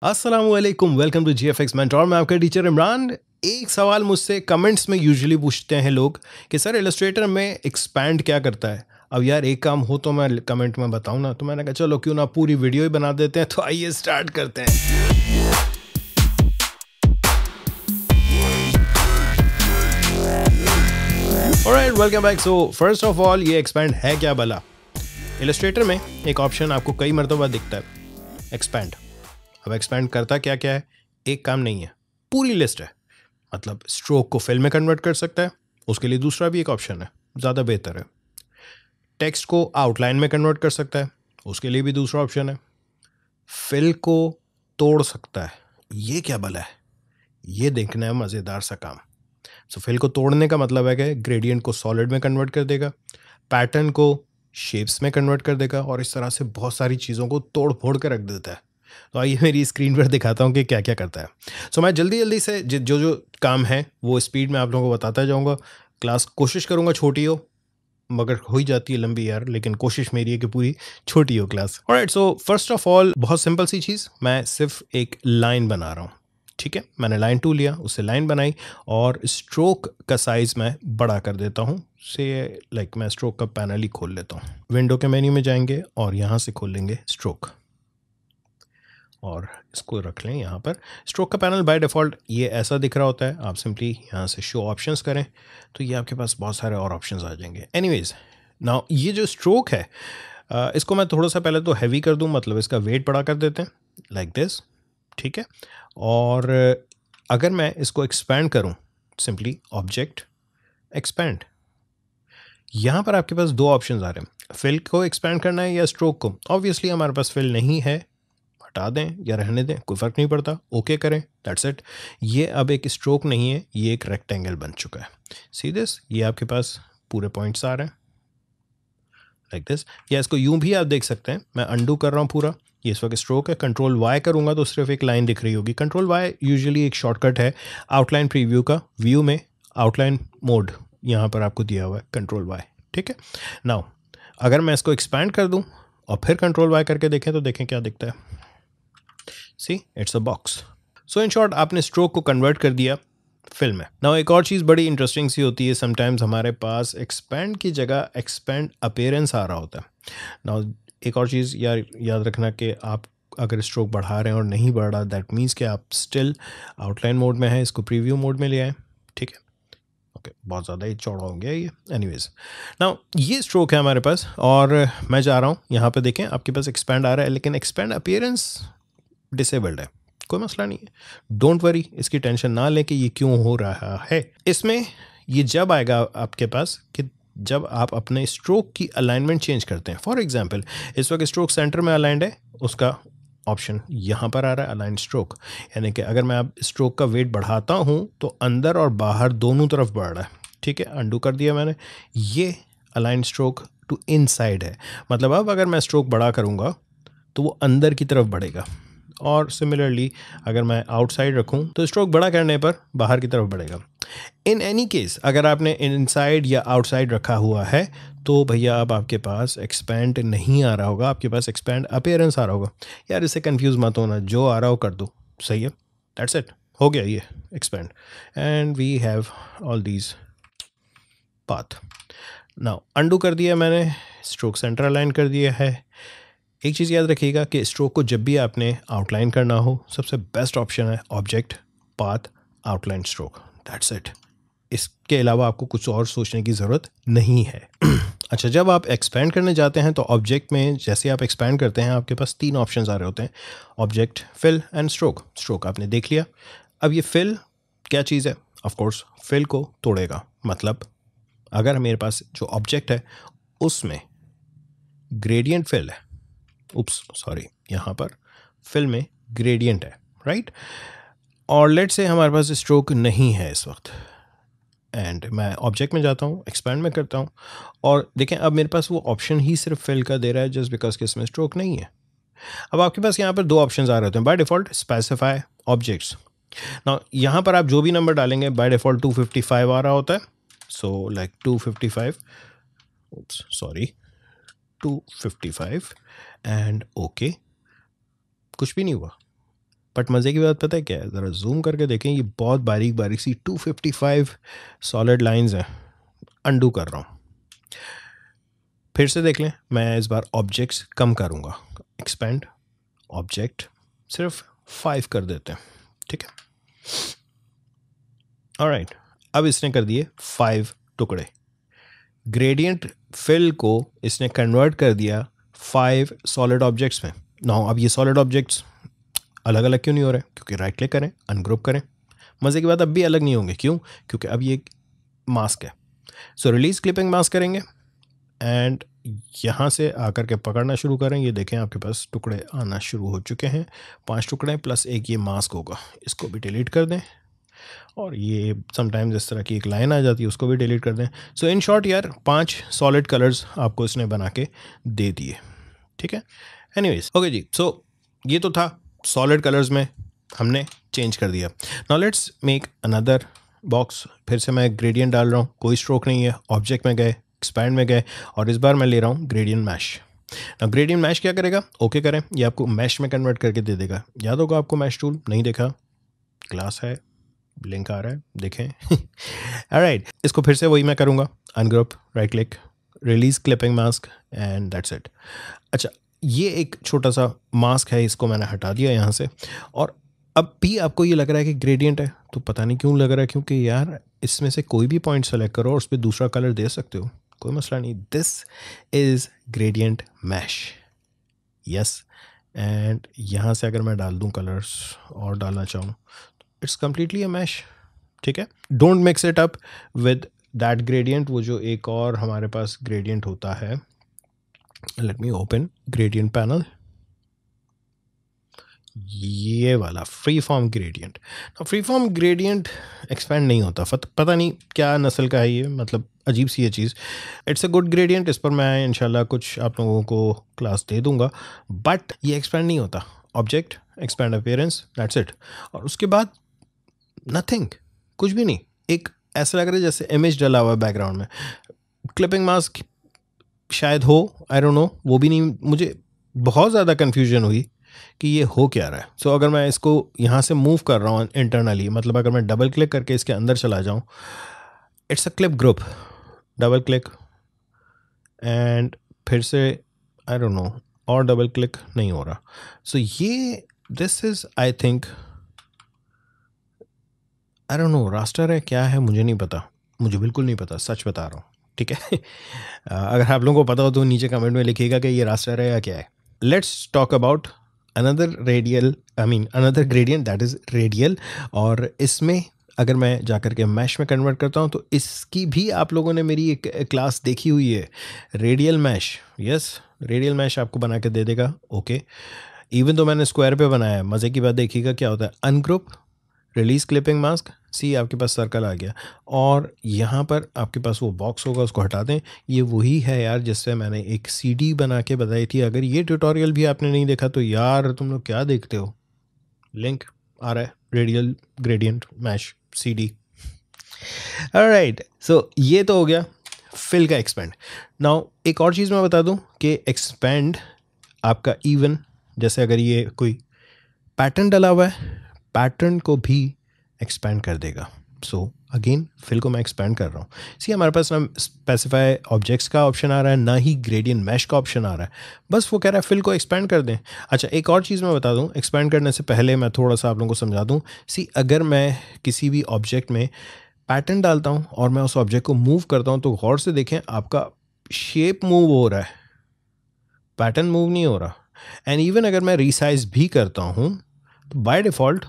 अस्सलामुअलैकुम, welcome to GFX mentor. मैं आपका टीचर इमरान। एक सवाल मुझसे कमेंट्स में यूजुअली पूछते हैं लोग कि सर इलस्ट्रेटर में एक्सपैंड क्या करता है। अब यार एक काम हो तो मैं कमेंट में बताऊं ना, तो मैंने कहा चलो क्यों ना पूरी वीडियो ही बना देते हैं। तो आइए स्टार्ट करते हैं। Alright, welcome back. So first of all, ये एक्सपैंड है क्या भला। इलस्ट्रेटर में एक ऑप्शन आपको कई मरतबा दिखता है, एक्सपैंड। अब एक्सपैंड करता क्या क्या है, एक काम नहीं है, पूरी लिस्ट है। मतलब स्ट्रोक को फिल में कन्वर्ट कर सकता है, उसके लिए दूसरा भी एक ऑप्शन है, ज़्यादा बेहतर है। टेक्स्ट को आउटलाइन में कन्वर्ट कर सकता है, उसके लिए भी दूसरा ऑप्शन है। फिल को तोड़ सकता है, ये क्या भला है, ये देखना है मज़ेदार सा काम। सो फिल को तोड़ने का मतलब है कि ग्रेडियंट को सॉलिड में कन्वर्ट कर देगा, पैटर्न को शेप्स में कन्वर्ट कर देगा, और इस तरह से बहुत सारी चीज़ों को तोड़ फोड़ कर रख देता है। तो आइए मेरी स्क्रीन पर दिखाता हूँ कि क्या क्या करता है। सो मैं जल्दी जल्दी से जो जो काम है वो स्पीड में आप लोगों को बताता जाऊँगा। क्लास कोशिश करूँगा छोटी हो, मगर हो ही जाती है लंबी यार, लेकिन कोशिश मेरी है कि पूरी छोटी हो class. Alright, so first of all बहुत सिंपल सी चीज़, मैं सिर्फ एक लाइन बना रहा हूँ। ठीक है, मैंने लाइन 2 लिया, उससे लाइन बनाई, और स्ट्रोक का साइज़ मैं बड़ा कर देता हूँ। से लाइक मैं स्ट्रोक का पैनल ही खोल लेता हूँ। विंडो के मेन्यू में जाएंगे और यहाँ से खोल लेंगे स्ट्रोक, और इसको रख लें यहाँ पर। स्ट्रोक का पैनल बाय डिफ़ॉल्ट ये ऐसा दिख रहा होता है। आप सिंपली यहाँ से शो ऑप्शंस करें तो ये आपके पास बहुत सारे और ऑप्शंस आ जाएंगे। एनीवेज, नाउ ये जो स्ट्रोक है, इसको मैं थोड़ा सा पहले तो हैवी कर दूँ, मतलब इसका वेट बड़ा कर देते हैं लाइक दिस। ठीक है, और अगर मैं इसको एक्सपैंड करूँ, सिंपली ऑब्जेक्ट एक्सपैंड, यहाँ पर आपके पास दो ऑप्शंस आ रहे हैं, फिल को एक्सपैंड करना है या स्ट्रोक को। ऑब्वियसली हमारे पास फिल नहीं है, हटा दें या रहने दें, कोई फ़र्क नहीं पड़ता, ओके करें, दैट्स इट। ये अब एक स्ट्रोक नहीं है, ये एक रेक्टेंगल बन चुका है। सी दिस, ये आपके पास पूरे पॉइंट्स आ रहे हैं लाइक दिस। या इसको यूं भी आप देख सकते हैं, मैं अंडू कर रहा हूँ पूरा। ये इस वक्त स्ट्रोक है, कंट्रोल वाई करूँगा तो सिर्फ एक लाइन दिख रही होगी। कंट्रोल वाई यूजुअली एक शॉर्टकट है आउटलाइन प्रीव्यू का। व्यू में आउटलाइन मोड यहाँ पर आपको दिया हुआ है, कंट्रोल वाई। ठीक है, नाउ अगर मैं इसको एक्सपैंड कर दूँ और फिर कंट्रोल वाई करके देखें तो देखें क्या दिखता है। See, it's a box. So in short, आपने स्ट्रोक को कन्वर्ट कर दिया फिल में। नाउ एक और चीज़ बड़ी इंटरेस्टिंग सी होती है, समटाइम्स हमारे पास एक्सपैंड की जगह एक्सपैंड अपीयरेंस आ रहा होता है। नाउ एक और चीज़ याद रखना कि आप अगर स्ट्रोक बढ़ा रहे हैं और नहीं बढ़ रहा, दैट मीन्स कि आप स्टिल आउटलाइन मोड में है। इसको प्रीव्यू मोड में ले आए। ठीक है, ओके, बहुत ज़्यादा ही चौड़ा हो गया ये। एनीवेज, नाउ ये स्ट्रोक है हमारे पास, और मैं जा रहा हूँ यहाँ पे, देखें आपके पास एक्सपैंड आ रहा है, लेकिन एक्सपैंड अपीयरेंस डिसेबल्ड है। कोई मसला नहीं है, डोंट वरी, इसकी टेंशन ना लें कि ये क्यों हो रहा है। इसमें ये जब आएगा आपके पास कि जब आप अपने स्ट्रोक की अलाइनमेंट चेंज करते हैं। फॉर एग्जांपल, इस वक्त स्ट्रोक सेंटर में अलाइंड है, उसका ऑप्शन यहाँ पर आ रहा है अलाइन स्ट्रोक, यानी कि अगर मैं अब स्ट्रोक का वेट बढ़ाता हूँ तो अंदर और बाहर दोनों तरफ बढ़ रहा है। ठीक है, अंडू कर दिया मैंने। ये अलाइन स्ट्रोक टू इनसाइड है, मतलब अब अगर मैं स्ट्रोक बड़ा करूँगा तो वो अंदर की तरफ बढ़ेगा, और सिमिलरली अगर मैं आउटसाइड रखूं तो स्ट्रोक बड़ा करने पर बाहर की तरफ बढ़ेगा। इन एनी केस, अगर आपने इनसाइड या आउटसाइड रखा हुआ है तो भैया अब आपके पास एक्सपैंड नहीं आ रहा होगा, आपके पास एक्सपैंड अपीयरेंस आ रहा होगा। यार इससे कंफ्यूज मत होना, जो आ रहा हो कर दो, सही है, दैट्स इट, हो गया ये expand, and we have all these path. Now undo कर दिया मैंने, स्ट्रोक सेंटर अलाइन कर दिया है। एक चीज़ याद रखिएगा कि स्ट्रोक को जब भी आपने आउटलाइन करना हो, सबसे बेस्ट ऑप्शन है object path outline stroke, that's it. इसके अलावा आपको कुछ और सोचने की ज़रूरत नहीं है। अच्छा, जब आप एक्सपैंड करने जाते हैं तो ऑब्जेक्ट में जैसे आप एक्सपैंड करते हैं, आपके पास तीन ऑप्शंस आ रहे होते हैं, object, fill and stroke. Stroke आपने देख लिया। अब ये फिल क्या चीज़ है, ऑफकोर्स फिल को तोड़ेगा। मतलब अगर मेरे पास जो ऑब्जेक्ट है उसमें ग्रेडियंट फिल है, उप्स सॉरी, यहाँ पर फिल में ग्रेडियंट है, राइट, और लेट से हमारे पास स्ट्रोक नहीं है इस वक्त, एंड मैं ऑब्जेक्ट में जाता हूँ, एक्सपैंड में करता हूँ, और देखें अब मेरे पास वो ऑप्शन ही सिर्फ फिल का दे रहा है, जस्ट बिकॉज कि इसमें स्ट्रोक नहीं है। अब आपके पास यहाँ पर दो ऑप्शंस आ रहे होते हैं बाय डिफ़ॉल्ट, स्पेसिफाई ऑब्जेक्ट्स। ना यहाँ पर आप जो भी नंबर डालेंगे बाय डिफ़ॉल्ट 255 आ रहा होता है। So like 255, sorry 255, and okay, कुछ भी नहीं हुआ, बट मज़े की बात पता है क्या है, ज़रा जूम करके देखें, ये बहुत बारीक बारीक सी 255 सॉलिड लाइंस हैं। अंडू कर रहा हूँ, फिर से देख लें। मैं इस बार ऑब्जेक्ट्स कम करूँगा, एक्सपेंड ऑब्जेक्ट सिर्फ 5 कर देते हैं, ठीक है। ऑलराइट, अब इसने कर दिए 5 टुकड़े। ग्रेडियंट फिल को इसने कन्वर्ट कर दिया 5 सॉलिड ऑब्जेक्ट्स में। नाउ अब ये सॉलिड ऑब्जेक्ट्स अलग अलग क्यों नहीं हो रहे? क्योंकि राइट क्लिक करें, अनग्रुप करें। मज़े की बात, अब भी अलग नहीं होंगे, क्यों? क्योंकि अब ये मास्क है। सो रिलीज क्लिपिंग मास्क करेंगे एंड यहाँ से आकर के पकड़ना शुरू करें। ये देखें आपके पास टुकड़े आना शुरू हो चुके हैं, 5 टुकड़े प्लस एक ये मास्क होगा, इसको भी डिलीट कर दें। और ये समटाइम्स इस तरह की एक लाइन आ जाती है, उसको भी डिलीट कर दें। सो इन शॉर्ट यार 5 सॉलिड कलर्स आपको इसने बना के दे दिए, ठीक है। एनीवेज ओके जी, सो ये तो था सॉलिड कलर्स में हमने चेंज कर दिया। Now let's make another box. फिर से मैं ग्रेडियंट डाल रहा हूँ, कोई स्ट्रोक नहीं है। ऑब्जेक्ट में गए, एक्सपैंड में गए, और इस बार मैं ले रहा हूँ ग्रेडियंट मैश। अब ग्रेडियंट मैश क्या करेगा? ओके करें, ये आपको मैश में कन्वर्ट करके दे देगा। याद होगा आपको मैश टूल, नहीं देखा? क्लास है, लिंक आ रहा है, देखें। ऑलराइट, इसको फिर से वही मैं करूँगा, ungroup, right click, release clipping mask and that's it. अच्छा, ये एक छोटा सा मास्क है, इसको मैंने हटा दिया यहाँ से। और अब भी आपको ये लग रहा है कि ग्रेडियंट है, तो पता नहीं क्यों लग रहा है, क्योंकि यार इसमें से कोई भी पॉइंट सेलेक्ट करो और उस पर दूसरा कलर दे सकते हो, कोई मसला नहीं। This is gradient mesh, yes. And यहाँ से अगर मैं डाल दूँ कलर्स और डालना चाहूँ, इट्स कम्प्लीटली अ मैश, ठीक है। Don't mix it up with that gradient, वो जो एक और हमारे पास ग्रेडियंट होता है। Let me open gradient panel, ये वाला free form gradient. Free form gradient expand नहीं होता, पता नहीं क्या नस्ल का है ये, मतलब अजीब सी ये चीज़। इट्स अ गुड ग्रेडियंट, इस पर मैं इंशाल्लाह कुछ आप लोगों को क्लास दे दूंगा, बट ये एक्सपेंड नहीं होता। Object, expand appearance, that's it. और उसके बाद नथिंग, कुछ भी नहीं। एक ऐसा लग रहा है जैसे इमेज डला हुआ है बैकग्राउंड में। क्लिपिंग मास्क शायद हो, आई डोंट नो, वो भी नहीं। मुझे बहुत ज़्यादा कन्फ्यूजन हुई कि ये हो क्या रहा है। सो अगर मैं इसको यहाँ से मूव कर रहा हूँ इंटरनली, मतलब अगर मैं डबल क्लिक करके इसके अंदर चला जाऊँ, it's a clip group, double click and फिर से आई डोंट नो, और डबल क्लिक नहीं हो रहा। सो ये this is I think, I don't know raster है क्या है, मुझे नहीं पता, मुझे बिल्कुल नहीं पता, सच बता रहा हूँ, ठीक है। अगर आप लोगों को पता हो तो नीचे कमेंट में लिखिएगा कि ये रास्टर है या क्या है। Let's talk about another radial, I mean another gradient that is radial. और इसमें अगर मैं जाकर के मैश में कन्वर्ट करता हूँ, तो इसकी भी आप लोगों ने मेरी एक क्लास देखी हुई है, radial mesh. Yes, radial mesh आपको बना के दे देगा, ओके। इवन तो मैंने स्क्वायर पे बनाया है। मज़े की बात देखिएगा क्या होता है, अनग्रुप, रिलीज क्लिपिंग मास्क, सी आपके पास सर्कल आ गया, और यहाँ पर आपके पास वो बॉक्स होगा, उसको हटा दें। ये वही है यार जिससे मैंने एक सीडी बना के बताई थी। अगर ये ट्यूटोरियल भी आपने नहीं देखा तो यार तुम लोग क्या देखते हो, लिंक आ रहा है, radial gradient mesh CD. All right, so ये तो हो गया फिल का एक्सपेंड। नाउ एक और चीज़ मैं बता दूं कि एक्सपेंड आपका इवन, जैसे अगर ये कोई पैटर्न डला हुआ है, पैटर्न को भी एक्सपेंड कर देगा। सो अगेन फिल को मैं एक्सपेंड कर रहा हूँ। सी हमारे पास ना स्पेसिफाई ऑब्जेक्ट्स का ऑप्शन आ रहा है, ना ही ग्रेडियंट मैश का ऑप्शन आ रहा है, बस वो कह रहा है फिल को एक्सपेंड कर दें। अच्छा, एक और चीज़ मैं बता दूँ, एक्सपेंड करने से पहले मैं थोड़ा सा आप लोगों को समझा दूँ। सी अगर मैं किसी भी ऑब्जेक्ट में पैटर्न डालता हूँ और मैं उस ऑब्जेक्ट को मूव करता हूँ, तो गौर से देखें आपका शेप मूव हो रहा है, पैटर्न मूव नहीं हो रहा। एंड इवन अगर मैं रीसाइज भी करता हूँ तो बाय डिफ़ॉल्ट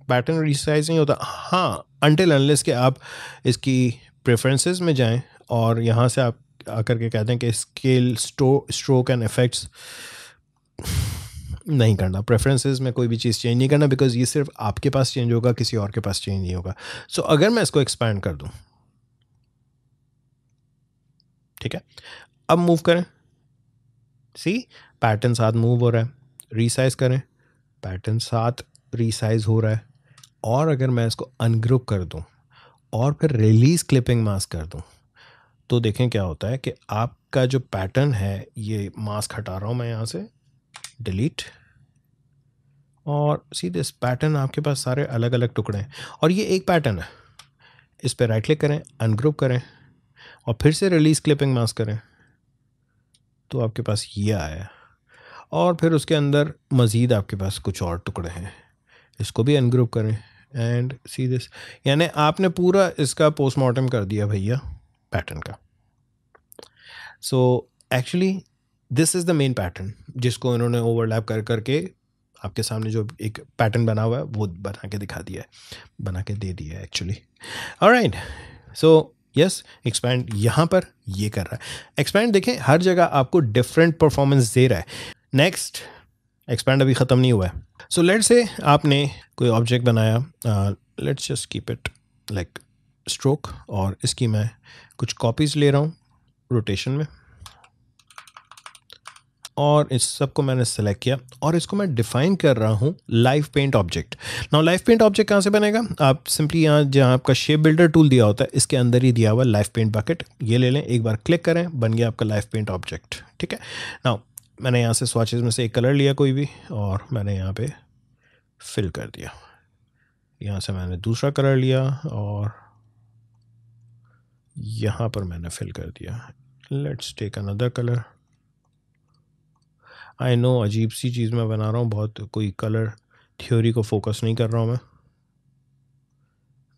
पैटर्न रीसाइज नहीं होता। हाँ, अनटिल अनलेस के आप इसकी प्रेफरेंसेस में जाएं और यहाँ से आप आकर के कहते हैं कि स्केल, स्ट्रोक एंड इफेक्ट्स नहीं करना, प्रेफरेंसेस में कोई भी चीज़ चेंज नहीं करना, बिकॉज ये सिर्फ आपके पास चेंज होगा, किसी और के पास चेंज नहीं होगा। सो अगर मैं इसको एक्सपैंड कर दूं, ठीक है, अब मूव करें, सी पैटर्न साथ मूव हो रहा है, रीसाइज करें, पैटर्न साथ रीसाइज हो रहा है। और अगर मैं इसको अनग्रुप कर दूं और फिर रिलीज क्लिपिंग मास्क कर दूं, तो देखें क्या होता है कि आपका जो पैटर्न है, ये मास्क हटा रहा हूं मैं यहाँ से, डिलीट, और सीधे इस पैटर्न आपके पास सारे अलग अलग टुकड़े हैं और ये एक पैटर्न है। इस पर राइट क्लिक करें, अनग्रुप करें और फिर से रिलीज क्लिपिंग मास्क करें तो आपके पास ये आया। और फिर उसके अंदर मज़ीद आपके पास कुछ और टुकड़े हैं, इसको भी अनग्रुप करें एंड सी दिस। यानी आपने पूरा इसका पोस्टमार्टम कर दिया भैया पैटर्न का। So actually this is the main pattern जिसको इन्होंने ओवरलैप कर करके आपके सामने जो एक पैटर्न बना हुआ है वो बना के दिखा दिया है, बना के दे दिया है actually. Alright, so yes, expand यहाँ पर ये कर रहा है। एक्सपैंड देखें हर जगह आपको डिफरेंट परफॉर्मेंस दे रहा है। नेक्स्ट, एक्सपैंड अभी ख़त्म नहीं हुआ है। सो लेट्स से आपने कोई ऑब्जेक्ट बनाया, let's just keep it like stroke, और इसकी मैं कुछ कॉपीज़ ले रहा हूँ रोटेशन में और इस सब को मैंने सेलेक्ट किया और इसको मैं डिफाइन कर रहा हूँ live paint object. Now live paint object कहाँ से बनेगा? आप सिंपली यहाँ जहाँ आपका शेप बिल्डर टूल दिया होता है इसके अंदर ही दिया हुआ लाइव पेंट बकेट, ये ले लें, एक बार क्लिक करें, बन गया आपका लाइव पेंट ऑब्जेक्ट। ठीक है, नाउ मैंने यहाँ से स्वॉचेस में से एक कलर लिया कोई भी और मैंने यहाँ पे फिल कर दिया। यहाँ से मैंने दूसरा कलर लिया और यहाँ पर मैंने फिल कर दिया। Let's take another colour. I know अजीब सी चीज़ मैं बना रहा हूँ, बहुत कोई कलर थ्योरी को फोकस नहीं कर रहा हूँ मैं।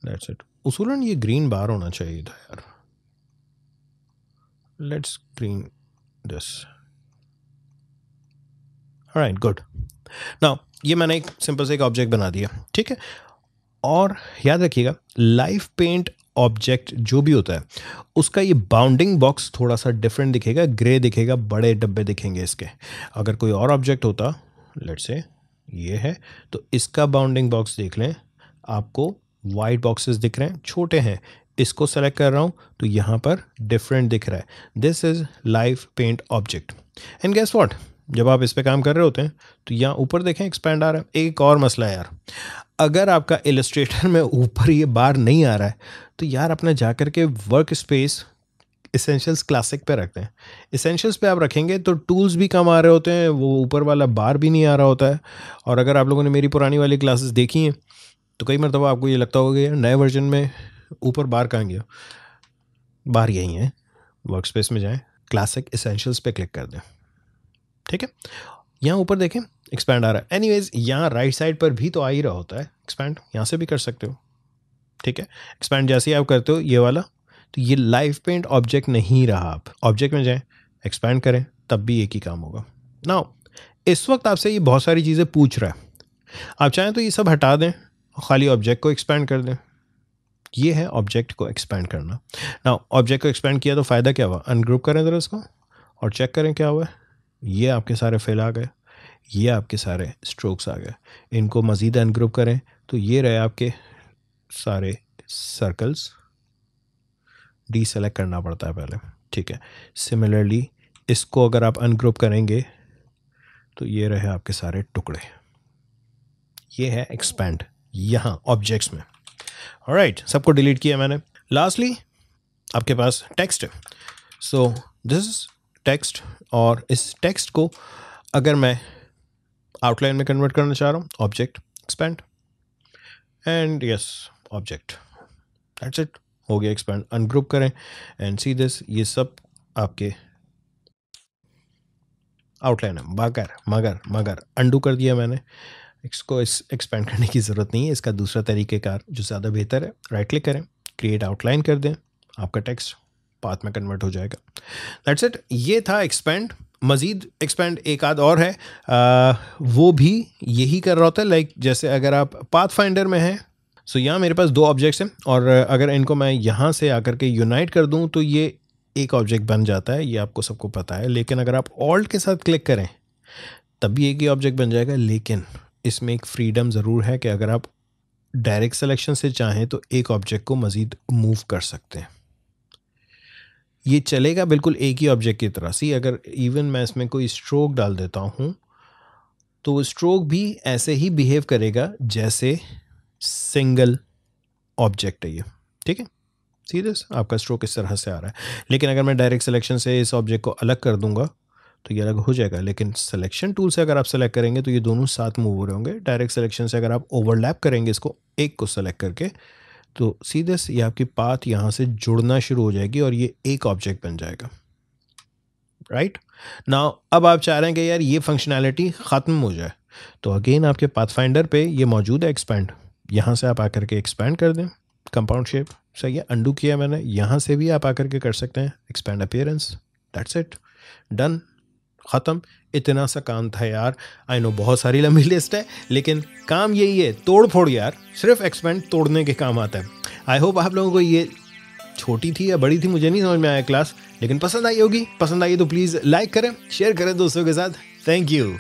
That's it. उसूलन ये ग्रीन बार होना चाहिए था यार। Let's green this. Alright, good. Now ये मैंने एक सिंपल से एक ऑब्जेक्ट बना दिया। ठीक है, और याद रखिएगा लाइव पेंट ऑब्जेक्ट जो भी होता है उसका ये बाउंडिंग बॉक्स थोड़ा सा डिफरेंट दिखेगा, ग्रे दिखेगा, बड़े डब्बे दिखेंगे इसके। अगर कोई और ऑब्जेक्ट होता, लेट्स से ये है, तो इसका बाउंडिंग बॉक्स देख लें, आपको वाइट बॉक्सेस दिख रहे हैं, छोटे हैं। इसको सेलेक्ट कर रहा हूँ तो यहाँ पर डिफरेंट दिख रहा है। This is live paint object. And guess what, जब आप इस पे काम कर रहे होते हैं तो यहाँ ऊपर देखें एक्सपैंड आ रहा है। एक और मसला है यार, अगर आपका इलस्ट्रेटर में ऊपर ये बार नहीं आ रहा है तो यार अपना जाकर के वर्क स्पेस इसेंशियल्स क्लासिक पे रखते हैं। इसेंशियल्स पे आप रखेंगे तो टूल्स भी कम आ रहे होते हैं, वो ऊपर वाला बार भी नहीं आ रहा होता है। और अगर आप लोगों ने मेरी पुरानी वाली क्लासेस देखी हैं तो कई मरतबा आपको ये लगता होगा यार नए वर्जन में ऊपर बार कहाँ गया, बार यहीं है। वर्क स्पेस में जाएँ, क्लासिक इसेंशियल्स पे क्लिक कर दें। ठीक है, यहाँ ऊपर देखें एक्सपैंड आ रहा है। एनीवेज यहाँ राइट साइड पर भी तो आ ही रहा होता है एक्सपैंड, यहाँ से भी कर सकते हो। ठीक है, एक्सपैंड जैसे ही आप करते हो ये वाला, तो ये लाइव पेंट ऑब्जेक्ट नहीं रहा। आप ऑब्जेक्ट में जाएं, एक्सपैंड करें, तब भी एक ही काम होगा। नाउ इस वक्त आपसे ये बहुत सारी चीज़ें पूछ रहा है, आप चाहें तो ये सब हटा दें और खाली ऑब्जेक्ट को एक्सपैंड कर दें। ये है ऑब्जेक्ट को एक्सपैंड करना। नाउ ऑब्जेक्ट को एक्सपैंड किया तो फ़ायदा क्या हुआ? अनग्रुप करें ज़रा इसको और चेक करें क्या हुआ है। ये आपके सारे फिल आ गए, ये आपके सारे स्ट्रोक्स आ गए। इनको मज़ीद अनग्रुप करें तो ये रहे आपके सारे सर्कल्स। डीसेलेक्ट करना पड़ता है पहले। ठीक है, सिमिलरली इसको अगर आप अनग्रुप करेंगे तो ये रहे आपके सारे टुकड़े। ये है एक्सपैंड यहाँ ऑब्जेक्ट्स में। ऑलराइट, सबको डिलीट किया मैंने। लास्टली आपके पास टेक्स्ट है। सो दिस इज टेक्स्ट, और इस टेक्स्ट को अगर मैं आउटलाइन में कन्वर्ट करना चाह रहा हूँ, object expand and yes object, that's it, हो गया एक्सपैंड। अनग्रुप करें एंड सी दिस, ये सब आपके आउटलाइन है। मगर अंडू कर दिया मैंने इसको। इस एक्सपैंड करने की ज़रूरत नहीं है, इसका दूसरा तरीक़ेकार जो ज़्यादा बेहतर है, राइट क्लिक करें, क्रिएट आउटलाइन कर दें, आपका टेक्स्ट पाथ में कन्वर्ट हो जाएगा। दैट्स इट, ये था एक्सपैंड। मज़ीद एक्सपैंड एक आध और है, वो भी यही कर रहा होता है। लाइक जैसे अगर आप पाथ फाइंडर में हैं, सो यहाँ मेरे पास दो ऑब्जेक्ट्स हैं और अगर इनको मैं यहाँ से आकर के यूनाइट कर दूँ तो ये एक ऑब्जेक्ट बन जाता है, ये आपको सबको पता है। लेकिन अगर आप ऑल्ट के साथ क्लिक करें तब भी एक ही ऑब्जेक्ट बन जाएगा। लेकिन इसमें एक फ्रीडम ज़रूर है कि अगर आप डायरेक्ट सिलेक्शन से चाहें तो एक ऑब्जेक्ट को मज़ीद मूव कर सकते हैं। ये चलेगा बिल्कुल एक ही ऑब्जेक्ट की तरह। सी अगर इवन मैं इसमें कोई स्ट्रोक डाल देता हूँ तो स्ट्रोक भी ऐसे ही बिहेव करेगा जैसे सिंगल ऑब्जेक्ट है ये। ठीक है, सी दिस, आपका स्ट्रोक इस तरह से आ रहा है। लेकिन अगर मैं डायरेक्ट सिलेक्शन से इस ऑब्जेक्ट को अलग कर दूंगा तो ये अलग हो जाएगा। लेकिन सिलेक्शन टूल से अगर आप सेलेक्ट करेंगे तो ये दोनों साथ मूव हो रहे होंगे। डायरेक्ट सिलेक्शन से अगर आप ओवरलैप करेंगे इसको, एक को सेलेक्ट करके, तो सीधे ये आपकी पाथ यहाँ से जुड़ना शुरू हो जाएगी और ये एक ऑब्जेक्ट बन जाएगा। राइट नाउ अब आप चाह रहे हैं कि यार ये फंक्शनैलिटी ख़त्म हो जाए, तो अगेन आपके पाथफाइंडर पे ये मौजूद है एक्सपैंड। यहाँ से आप आकर के एक्सपैंड कर दें कंपाउंड शेप। सही है, अंडू किया मैंने। यहाँ से भी आप आकर के कर सकते हैं expand appearance. That's it, done, ख़त्म। इतना सा काम था यार। आई नो बहुत सारी लंबी लिस्ट है, लेकिन काम यही है, तोड़ फोड़ यार। सिर्फ एक्सपैंड तोड़ने के काम आता है। आई होप आप लोगों को ये छोटी थी या बड़ी थी मुझे नहीं समझ में आया क्लास, लेकिन पसंद आई होगी। पसंद आई तो प्लीज़ लाइक करें, शेयर करें दोस्तों के साथ। Thank you.